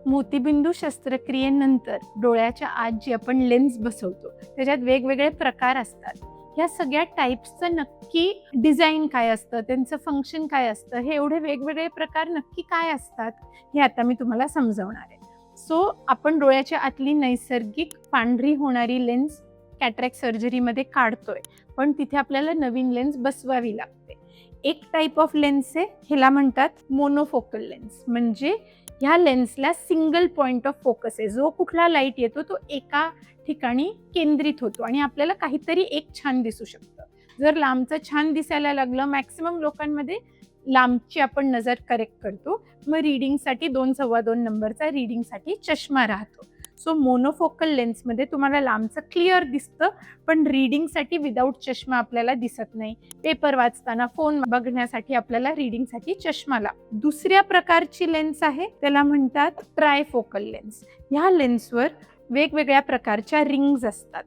मोतीबिंदू शस्त्रक्रियेनंतर डोळ्याच्या आत जी आपण लेन्स बसवतो त्याच्यात वेगवेगळे प्रकार असतात. ह्या सगळ्या टाईप्सचं नक्की डिझाईन काय असतं, त्यांचं फंक्शन काय असतं, हे एवढे वेगवेगळे प्रकार नक्की काय असतात हे आता मी तुम्हाला समजवणार आहे. सो आपण डोळ्याच्या आतली नैसर्गिक पांढरी होणारी लेन्स कॅटरॅक्ट सर्जरीमध्ये काढतोय, पण तिथे आपल्याला नवीन लेन्स बसवावी लागते. एक टाईप ऑफ लेन्स आहे, ह्याला म्हणतात मोनोफोकल लेन्स. म्हणजे ह्या लेन्सला सिंगल पॉइंट ऑफ फोकस आहे. जो कुठला लाईट येतो तो एका ठिकाणी केंद्रित होतो आणि आपल्याला काहीतरी एक छान दिसू शकतं. जर लांबचं छान दिसायला लागलं, मॅक्सिमम लोकांमध्ये लांबची आपण नजर करेक्ट करतो, मग रीडिंगसाठी 2-2.25 नंबरचा रीडिंगसाठी चष्मा राहतो. सो मोनोफोकल लेन्समध्ये तुम्हाला लांबचं क्लिअर दिसतं, पण रीडिंगसाठी विदाऊट चष्मा आपल्याला दिसत नाही. पेपर वाचताना, फोन बघण्यासाठी आपल्याला रीडिंगसाठी चष्मा लागतो. दुसऱ्या प्रकारची लेन्स आहे, त्याला म्हणतात ट्रायफोकल लेन्स. ह्या लेन्सवर वेगवेगळ्या प्रकारच्या रिंग्ज असतात,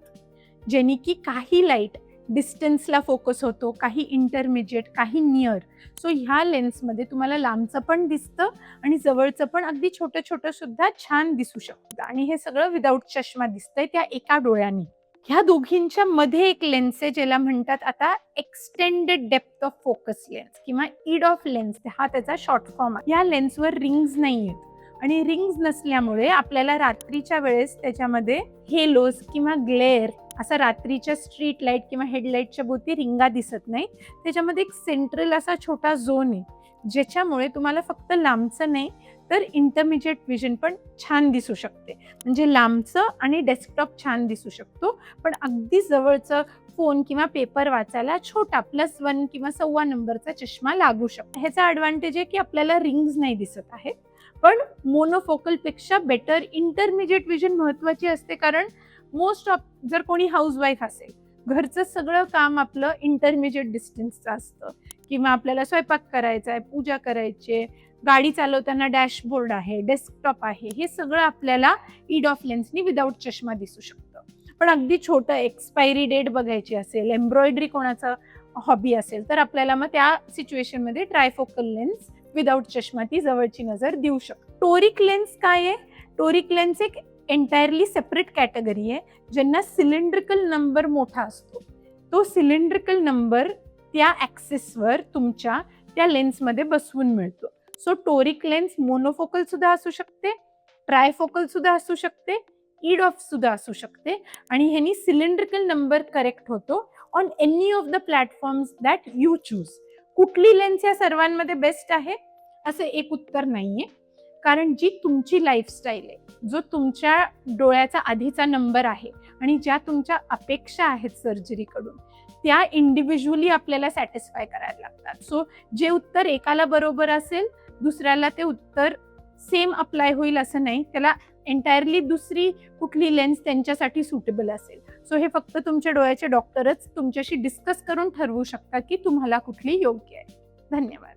ज्यांनी की काही लाईट डिस्टन्सला फोकस होतो, काही इंटरमिजिएट, काही नियर. सो ह्या लेन्समध्ये तुम्हाला लांबचं पण दिसतं आणि जवळचं पण अगदी छोटं छोटं सुद्धा छान दिसू शकतं आणि हे सगळं विदाऊट चष्मा दिसतंय त्या एका डोळ्याने. ह्या दोघींच्या मध्ये एक लेन्स आहे ज्याला म्हणतात आता extended depth of focus lens किंवा ईड ऑफ लेन्स, हा त्याचा शॉर्ट फॉर्म आहे. या लेन्सवर रिंग्ज नाही आहेत आणि रिंग्ज नसल्यामुळे आपल्याला रात्रीच्या वेळेस त्याच्यामध्ये हेलोज किंवा ग्लेअर, असा रात्रीच्या स्ट्रीट लाईट किंवा हेडलाईटच्या भोवती रिंगा दिसत नाही. त्याच्यामध्ये एक सेंट्रल असा छोटा झोन आहे, ज्याच्यामुळे तुम्हाला फक्त लांबचं नाही तर इंटरमिजिएट विजन पण छान दिसू शकते. म्हणजे लांबचं आणि डेस्कटॉप छान दिसू शकतो, पण अगदी जवळचं फोन किंवा पेपर वाचायला छोटा +1 किंवा 1.25 नंबरचा चष्मा लागू शकतो. ह्याचा ॲडव्हान्टेज आहे की आपल्याला रिंग्ज नाही दिसत आहेत, पण मोनोफोकल पेक्षा बेटर इंटरमिजिएट विजन महत्त्वाची असते. कारण मोस्ट ऑफ जर कोणी हाऊसवाईफ असेल, घरचं सगळं काम आपलं इंटरमिजिएट डिस्टन्सचं असतं किंवा आपल्याला स्वयंपाक करायचा आहे, पूजा करायची आहे, गाडी चालवताना डॅशबोर्ड आहे, डेस्कटॉप आहे, हे सगळं आपल्याला ईड ऑफ लेन्सनी विदाऊट चष्मा दिसू शकतं. पण अगदी छोटं एक्सपायरी डेट बघायची असेल, एम्ब्रॉयडरी कोणाचं हॉबी असेल, तर आपल्याला मग त्या सिच्युएशनमध्ये ट्रायफोकल लेन्स विदाऊट चष्मा ती जवळची नजर देऊ शकतो. टोरिक लेन्स काय आहे? टोरिक लेन्स एक एंटायरली सेपरेट कॅटेगरी आहे, ज्यांना सिलेंड्रिकल नंबर मोठा असतो. तो सिलेंड्रिकल नंबर त्या ॲक्सिसवर तुमच्या त्या लेन्समध्ये बसवून मिळतो. सो टोरिक लेन्स मोनोफोकल सुद्धा असू शकते, ट्रायफोकल सुद्धा असू शकते, ईड ऑफ सुद्धा असू शकते आणि ह्यांनी सिलेंड्रिकल नंबर करेक्ट होतो on any of the platforms that you choose. कुठली लेन्स या सर्वांमध्ये बेस्ट आहे असं एक उत्तर नाहीये, कारण जी तुमची लाईफस्टाईल आहे, जो तुमच्या डोळ्याचा आधीचा नंबर आहे आणि ज्या तुमच्या अपेक्षा आहेत सर्जरीकडून, त्या इंडिव्हिज्युअली आपल्याला सॅटिस्फाय करायला लागतात. सो जे उत्तर एकाला बरोबर असेल, दुसऱ्याला ते उत्तर सेम अप्लाय होईल असं नाही. त्याला एंटायरली दुसरी कुठली लेन्स त्यांच्यासाठी सुटेबल असेल. सो हे फक्त तुमच्या डोळ्याचे डॉक्टरच तुमच्याशी डिस्कस करून ठरवू शकतात की तुम्हाला कुठली योग्य आहे. धन्यवाद.